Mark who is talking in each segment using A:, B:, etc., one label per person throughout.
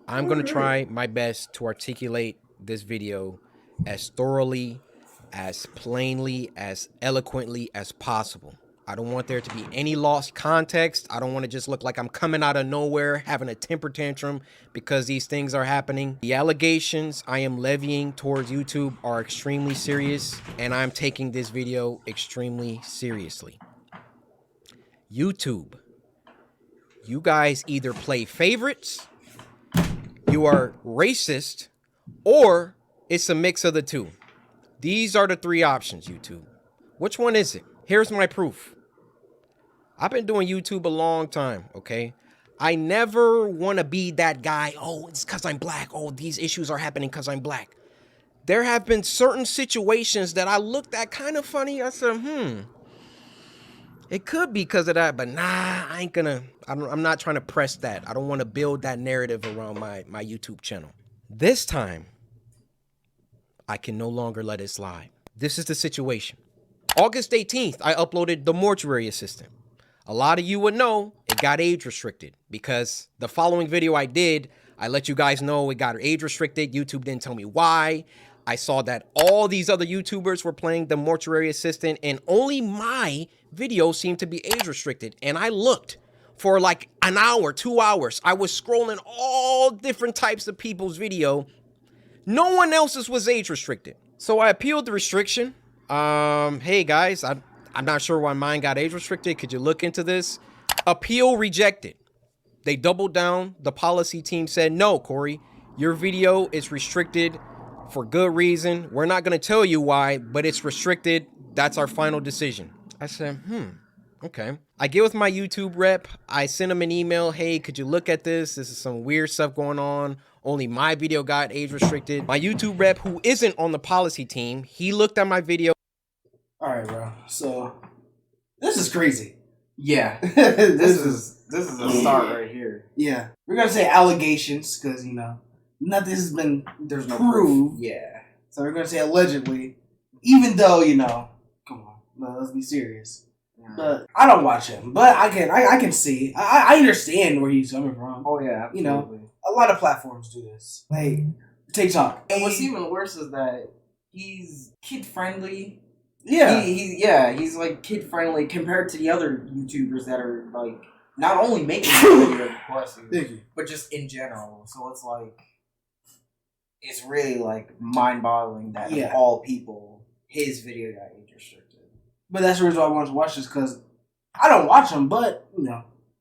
A: I'm going to try my best to articulate this video as thoroughly, as plainly, as eloquently as possible. I don't want there to be any lost context. I don't want to just look like I'm coming out of nowhere, having a temper tantrum because these things are happening. The allegations I am levying towards YouTube are extremely serious, and I'm taking this video extremely seriously. YouTube, you guys either play favorites, you are racist, or it's a mix of the two. These are the three options, YouTube. Which one is it? Here's my proof. I've been doing YouTube a long time, okay? I never want to be that guy, oh, it's because I'm black. Oh, these issues are happening because I'm black. There have been certain situations that I looked at kind of funny. I said, it could be because of that, but nah, I'm not trying to press that. I don't want to build that narrative around my YouTube channel. This time, I can no longer let it slide. This is the situation. August 18th, I uploaded The Mortuary Assistant. A lot of you would know it got age restricted because the following video I did, I let you guys know it got age restricted. YouTube didn't tell me why. I saw that all these other YouTubers were playing The Mortuary Assistant and only my video seemed to be age restricted. And I looked for like an hour, 2 hours. I was scrolling all different types of people's video. No one else's was age restricted. So I appealed the restriction. Hey guys, I'm not sure why mine got age restricted. Could you look into this? Appeal rejected. They doubled down. The policy team said, no, Cory, your video is restricted for good reason. We're not going to tell you why, but it's restricted. That's our final decision. I said, okay. I get with my YouTube rep. I send him an email. Hey, could you look at this? This is some weird stuff going on. Only my video got age restricted. My YouTube rep, who isn't on the policy team, he looked at my video.
B: All right, bro. So this is crazy.
C: Yeah, this is a start right here.
B: Yeah, we're gonna say allegations because nothing has been
C: There's no
B: proved.
C: proof. Yeah.
B: So we're gonna say allegedly, even though come on, let's be serious. But I don't watch him, but I can see. I understand where he's coming from.
C: Oh yeah, absolutely.
B: A lot of platforms do this. Like TikTok.
C: And what's even worse is that he's kid friendly.
B: Yeah.
C: He's like kid friendly compared to the other YouTubers that are like not only making videos but just in general. So it's like it's really like mind boggling that of all people his video got age restricted.
B: But that's the reason why I wanted to watch this because I don't watch them, but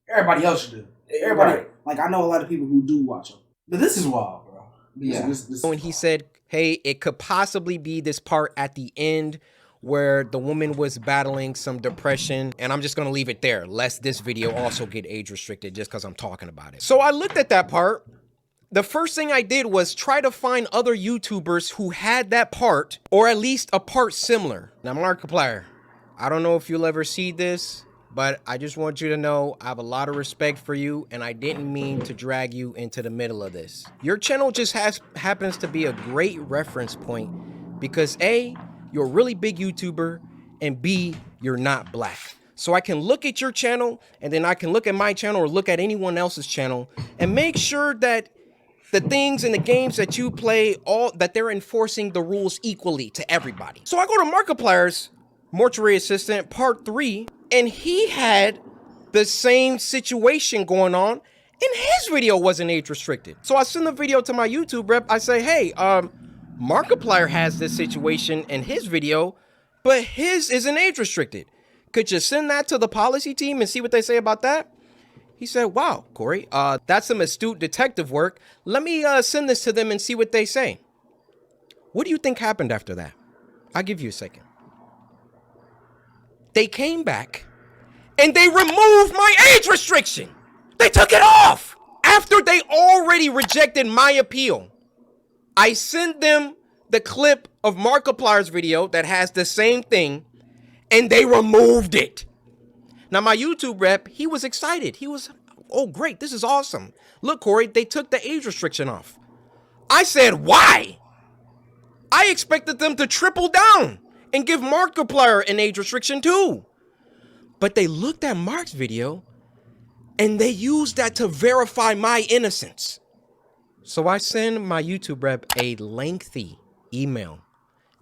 B: everybody else do. Everybody like I know a lot of people who do watch them. But this is wild, bro. This
A: when he said, hey, it could possibly be this part at the end where the woman was battling some depression, and I'm just gonna leave it there, lest this video also get age restricted just because I'm talking about it. So I looked at that part. The first thing I did was try to find other YouTubers who had that part, or at least a part similar. Now, Markiplier, I don't know if you'll ever see this, but I just want you to know I have a lot of respect for you, and I didn't mean to drag you into the middle of this. Your channel just happens to be a great reference point because A, you're a really big YouTuber, and B, you're not black. So I can look at your channel, and then I can look at my channel or look at anyone else's channel and make sure that the things and the games that you play, that they're enforcing the rules equally to everybody. So I go to Markiplier's Mortuary Assistant Part 3, and he had the same situation going on, and his video wasn't age restricted. So I send the video to my YouTube rep. I say, hey, Markiplier has this situation in his video, but his isn't age restricted. Could you send that to the policy team and see what they say about that? He said, wow, Cory, that's some astute detective work. Let me send this to them and see what they say. What do you think happened after that? I'll give you a second. They came back and they removed my age restriction. They took it off after they already rejected my appeal. I sent them the clip of Markiplier's video that has the same thing, and they removed it. Now, my YouTube rep, he was excited. He was, oh, great, this is awesome. Look, Cory, they took the age restriction off. I said, why? I expected them to triple down and give Markiplier an age restriction too. But they looked at Mark's video, and they used that to verify my innocence. So I send my YouTube rep a lengthy email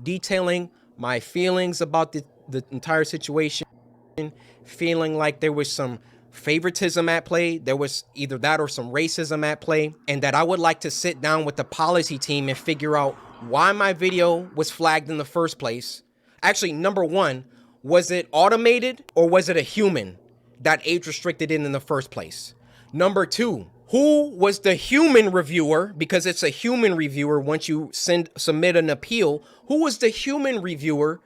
A: detailing my feelings about the entire situation, feeling like there was some favoritism at play, there was either that or some racism at play, and that I would like to sit down with the policy team and figure out why my video was flagged in the first place. Actually, number one, was it automated or was it a human that age restricted it in the first place? Number two, who was the human reviewer? Because it's a human reviewer once you submit an appeal. Who was the human reviewer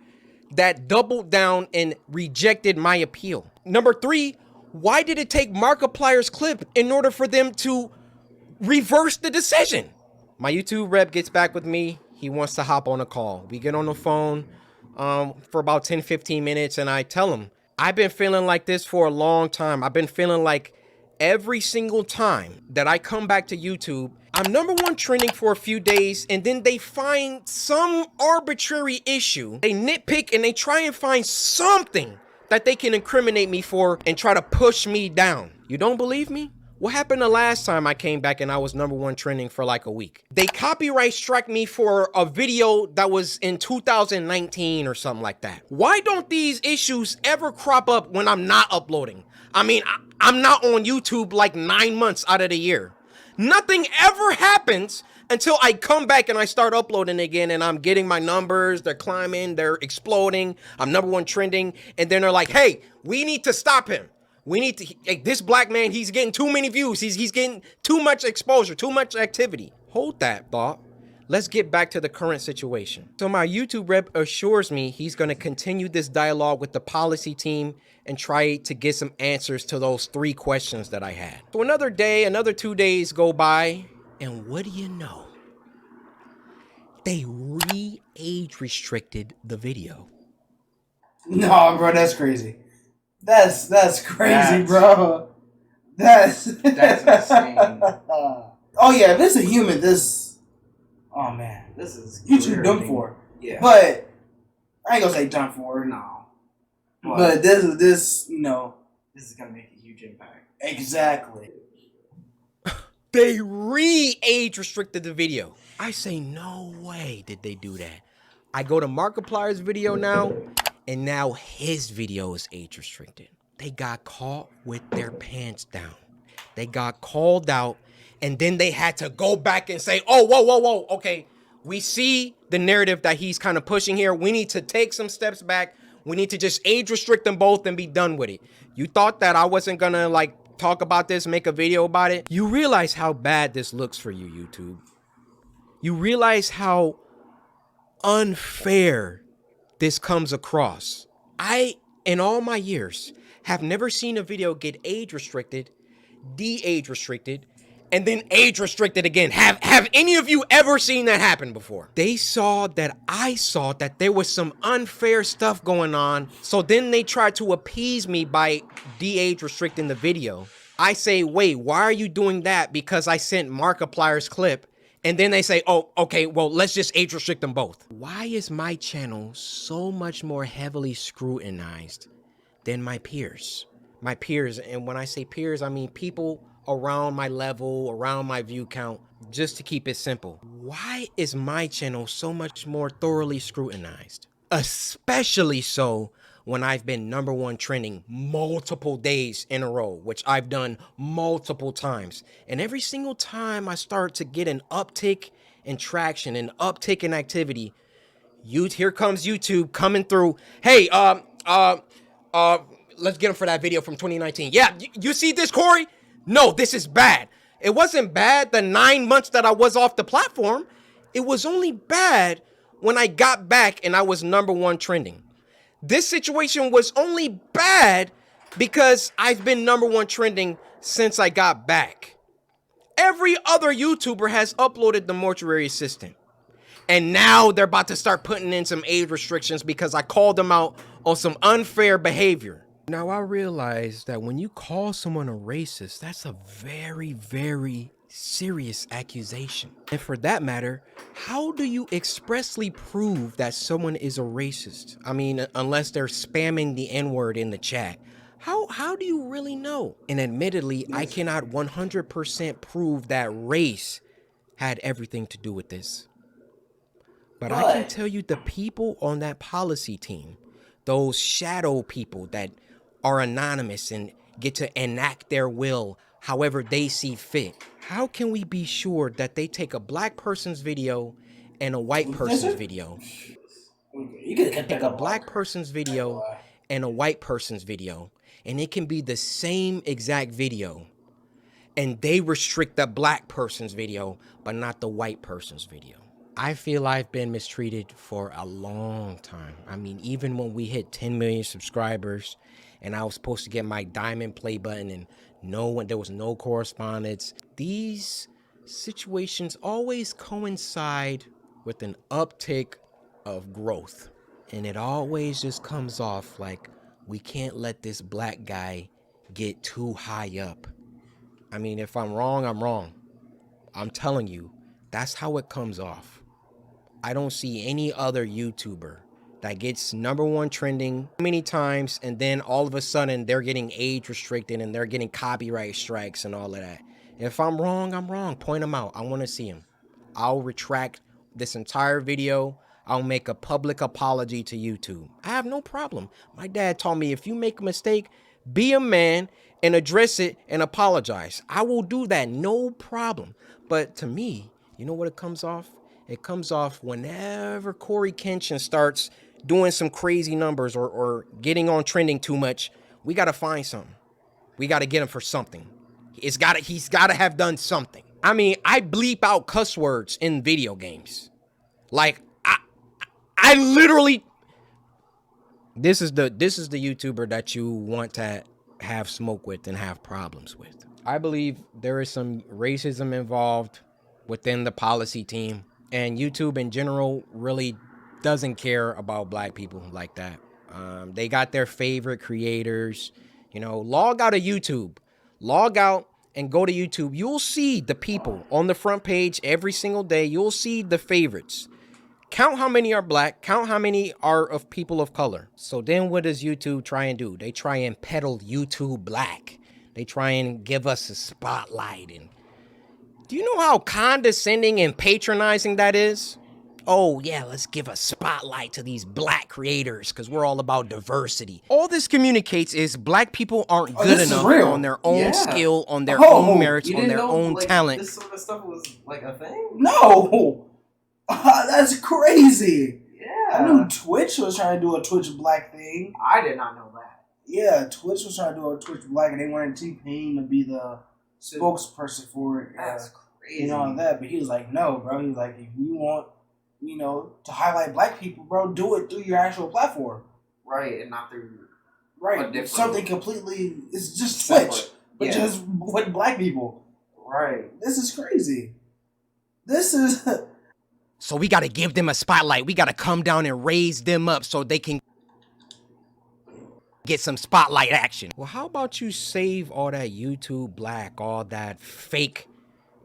A: that doubled down and rejected my appeal? Number three, why did it take Markiplier's clip in order for them to reverse the decision? My YouTube rep gets back with me. He wants to hop on a call. We get on the phone for about 10-15 minutes, and I tell him, I've been feeling like this for a long time. I've been feeling like every single time that I come back to YouTube, I'm #1 trending for a few days, and then they find some arbitrary issue. They nitpick and they try and find something that they can incriminate me for and try to push me down. You don't believe me? What happened the last time I came back and I was #1 trending for like a week? They copyright struck me for a video that was in 2019 or something like that. Why don't these issues ever crop up when I'm not uploading? I mean, I'm not on YouTube like 9 months out of the year. Nothing ever happens until I come back and I start uploading again, and I'm getting my numbers, they're climbing, they're exploding, I'm #1 trending, and then they're like, hey, we need to stop him. We need to, this black man, he's getting too many views, he's getting too much exposure, too much activity. Hold that thought. Let's get back to the current situation. So my YouTube rep assures me he's gonna continue this dialogue with the policy team and try to get some answers to those 3 questions that I had. So another day, another 2 days go by, and what do you know? They re-age restricted the video.
B: No, bro, that's crazy. That's crazy, bro. That's
C: insane.
B: Oh yeah, this is a human. Oh man,
C: This is
B: YouTube done for.
C: Yeah.
B: But I ain't gonna say done for. No. But this, you know,
C: this is gonna make a huge impact.
B: Exactly.
A: They re-age restricted the video. I say, no way did they do that. I go to Markiplier's video now, and now his video is age restricted. They got caught with their pants down. They got called out, and then they had to go back and say, oh, whoa, okay. We see the narrative that he's kind of pushing here. We need to take some steps back. We need to just age restrict them both and be done with it. You thought that I wasn't gonna like talk about this, make a video about it? You realize how bad this looks for you, YouTube. You realize how unfair this comes across. I, in all my years, have never seen a video get age restricted, de-age restricted, and then age restricted again. Have any of you ever seen that happen before? They saw that I saw that there was some unfair stuff going on, so then they tried to appease me by de-age restricting the video. I say, wait, why are you doing that? Because I sent Markiplier's clip. And then they say, oh, okay, well, let's just age restrict them both. Why is my channel so much more heavily scrutinized than my peers? My peers, and when I say peers, I mean people around my level, around my view count, just to keep it simple. Why is my channel so much more thoroughly scrutinized? Especially so when I've been #1 trending multiple days in a row, which I've done multiple times. And every single time I start to get an uptick in traction, an uptick in activity, here comes YouTube coming through. Hey, let's get him for that video from 2019. Yeah, you see this, Corey? No, this is bad. It wasn't bad the 9 months that I was off the platform. It was only bad when I got back and I was #1 trending. This situation was only bad because I've been #1 trending since I got back. Every other YouTuber has uploaded the Mortuary Assistant. And now they're about to start putting in some age restrictions because I called them out on some unfair behavior. Now I realize that when you call someone a racist, that's a very, very serious accusation. And for that matter, how do you expressly prove that someone is a racist? I mean, unless they're spamming the N-word in the chat. How do you really know? And admittedly, I cannot 100% prove that race had everything to do with this. But I can tell you the people on that policy team, those shadow people that are anonymous and get to enact their will however they see fit. How can we be sure that they take a black person's video and a white person's video?
B: You could have
A: Take a black person's video and a white person's video, and it can be the same exact video, and they restrict the black person's video, but not the white person's video. I feel I've been mistreated for a long time. I mean, even when we hit 10 million subscribers and I was supposed to get my diamond play button and there was no correspondence, these situations always coincide with an uptick of growth. And it always just comes off like we can't let this black guy get too high up. I mean, if I'm wrong, I'm wrong. I'm telling you, that's how it comes off. I don't see any other YouTuber that gets #1 trending many times and then all of a sudden they're getting age restricted and they're getting copyright strikes and all of that. If I'm wrong, I'm wrong. Point them out. I want to see them. I'll retract this entire video. I'll make a public apology to YouTube. I have no problem. My dad taught me if you make a mistake, be a man and address it and apologize. I will do that, no problem. But to me, you know what it comes off? It comes off whenever CoryxKenshin starts doing some crazy numbers or getting on trending too much. We got to find something. We got to get him for something. He's got to have done something. I mean, I bleep out cuss words in video games. Like, I literally... This is the YouTuber that you want to have smoke with and have problems with. I believe there is some racism involved within the policy team. And YouTube in general really doesn't care about black people like that. They got their favorite creators. You know, log out of YouTube. Log out and go to YouTube. You'll see the people on the front page every single day. You'll see the favorites. Count how many are black. Count how many are of people of color. So then what does YouTube try and do? They try and peddle YouTube black. They try and give us a spotlight. And do you know how condescending and patronizing that is? Oh, yeah, let's give a spotlight to these black creators because we're all about diversity. All this communicates is black people aren't good enough on their own skill, on their own merits, on their own talent.
C: This sort of stuff was like a thing?
B: No! That's crazy.
C: Yeah.
B: I knew Twitch was trying to do a Twitch black thing.
C: I did not know that.
B: Yeah, Twitch was trying to do a Twitch black and they wanted T-Pain to be the spokesperson for it.
C: That's crazy.
B: You know, all that. But he was like, no, bro. He was like, if you want, you know, to highlight black people, bro, do it through your actual platform.
C: Right, and not through...
B: Right. Something completely... It's just Twitch. But just with black people.
C: Right.
B: This is crazy. This is...
A: So we got to give them a spotlight. We got to come down and raise them up so they can get some spotlight action. Well, how about you save all that YouTube black, all that fake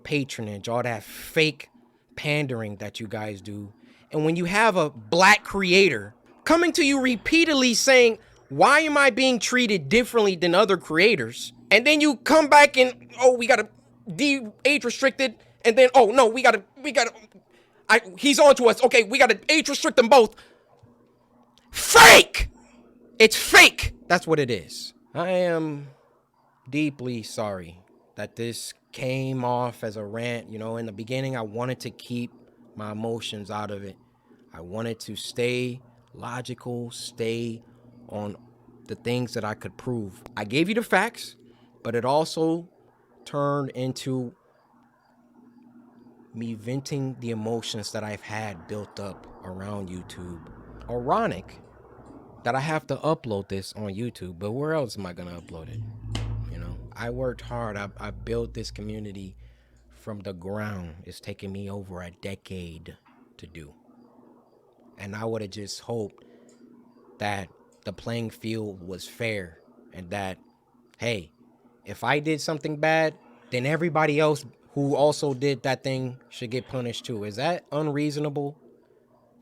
A: patronage, all that fake pandering that you guys do. And when you have a black creator coming to you repeatedly saying, why am I being treated differently than other creators? And then you come back and, oh, we got to age restricted. And then, oh, no, we got to, he's on to us. Okay, we got to age restrict them both. Fake! It's fake. That's what it is. I am deeply sorry that this came off as a rant. You know, in the beginning, I wanted to keep my emotions out of it. I wanted to stay logical, stay on the things that I could prove. I gave you the facts, but it also turned into me venting the emotions that I've had built up around YouTube. Ironic that I have to upload this on YouTube, but where else am I gonna upload it? You know, I worked hard. I built this community from the ground. It's taken me over a decade to do. And I would have just hoped that the playing field was fair and that, hey, if I did something bad, then everybody else who also did that thing should get punished too. Is that unreasonable?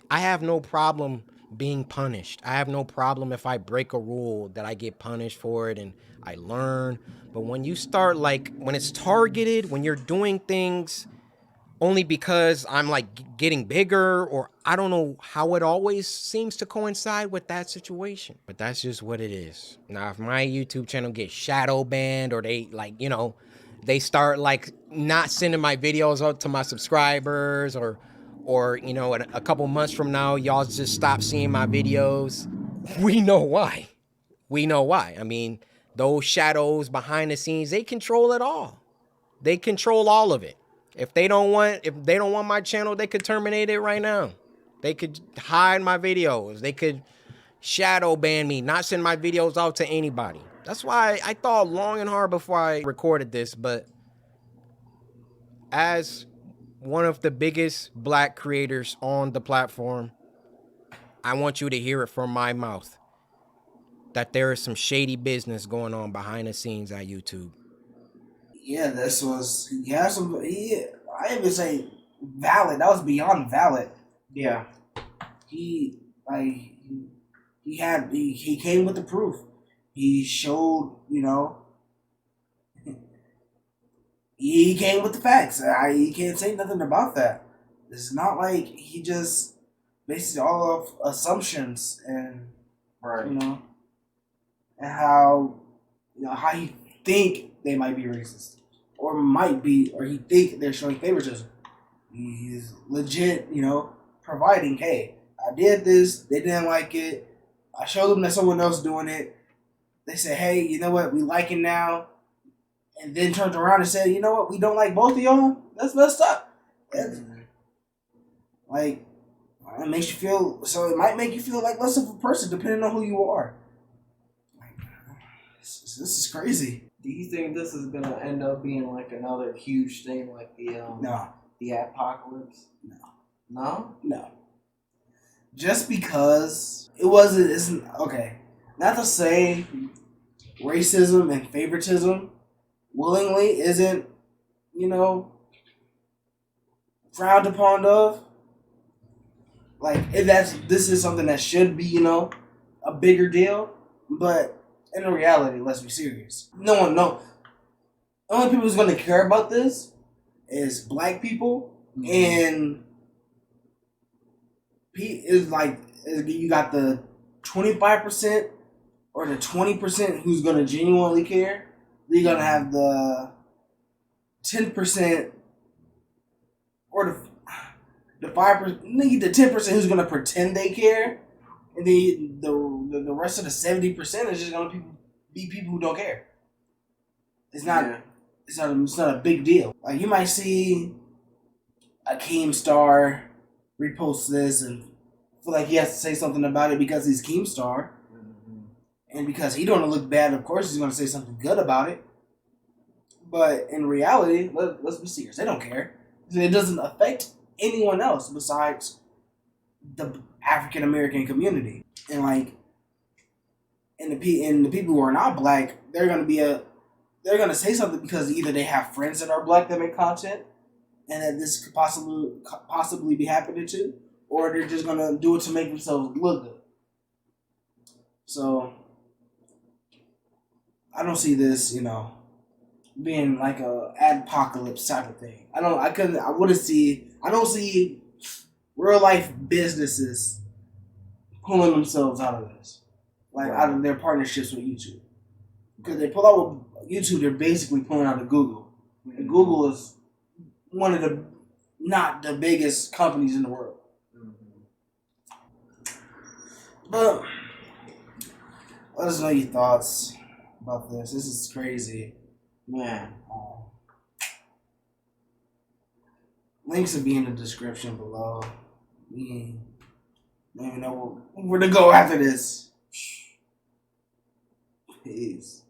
A: I have no problem being punished. I have no problem if I break a rule that I get punished for it and I learn. But when you start, like, when it's targeted, when you're doing things only because I'm like getting bigger, or I don't know how it always seems to coincide with that situation. But that's just what it is. Now, if my YouTube channel gets shadow banned, or they like, you know, they start like not sending my videos out to my subscribers, or you know, a couple months from now, y'all just stop seeing my videos, we know why. We know why. I mean, those shadows behind the scenes, they control it all. They control all of it. If they don't want my channel, they could terminate it right now. They could hide my videos. They could shadow ban me, not send my videos out to anybody. That's why I thought long and hard before I recorded this, but as one of the biggest black creators on the platform, I want you to hear it from my mouth that there is some shady business going on behind the scenes at YouTube.
B: Yeah, this was I even say valid. That was beyond valid.
C: Yeah.
B: He he came with the proof. He showed, you know, he came with the facts. He can't say nothing about that. It's not like he just based it all off assumptions and
C: Right.
B: you know, and how he think they might be racist, or he think they're showing favoritism. He's legit, you know, providing, hey, I did this, they didn't like it, I showed them that someone else doing it, they said, hey, you know what, we like it now, and then turned around and said, you know what, we don't like both of y'all, that's messed up. Like, it makes you feel, so it might make you feel like less of a person depending on who you are. This is crazy.
C: Do you think this is gonna end up being like another huge thing, like the apocalypse? No.
B: Just because isn't okay. Not to say racism and favoritism willingly isn't, you know, frowned upon of. Like, if this is something that should be, you know, a bigger deal, but in reality, let's be serious. The only people who's going to care about this is black people, and is like you got the 25% or the 20% who's going to genuinely care. Then you're going to have the 10% or the 5%, the 10% who's going to pretend they care, and then the rest of the 70% is just going to be people who don't care. It's not a big deal. Like, you might see a Keemstar repost this and feel like he has to say something about it because he's Keemstar, and because he don't want to look bad. Of course, he's going to say something good about it. But in reality, let's be serious. They don't care. It doesn't affect anyone else besides the African American community, and like, and the people who are not black, they're gonna say something because either they have friends that are black that make content, and that this could possibly be happening to, or they're just gonna do it to make themselves look good. So I don't see this, you know, being like a apocalypse type of thing. I don't see real life businesses pulling themselves out of this, like out of their partnerships with YouTube. Because they pull out with YouTube, they're basically pulling out of Google. And Google is one of not the biggest companies in the world. But let us know your thoughts about this. This is crazy. Man. Links will be in the description below. We don't even know where to go after this. Peace.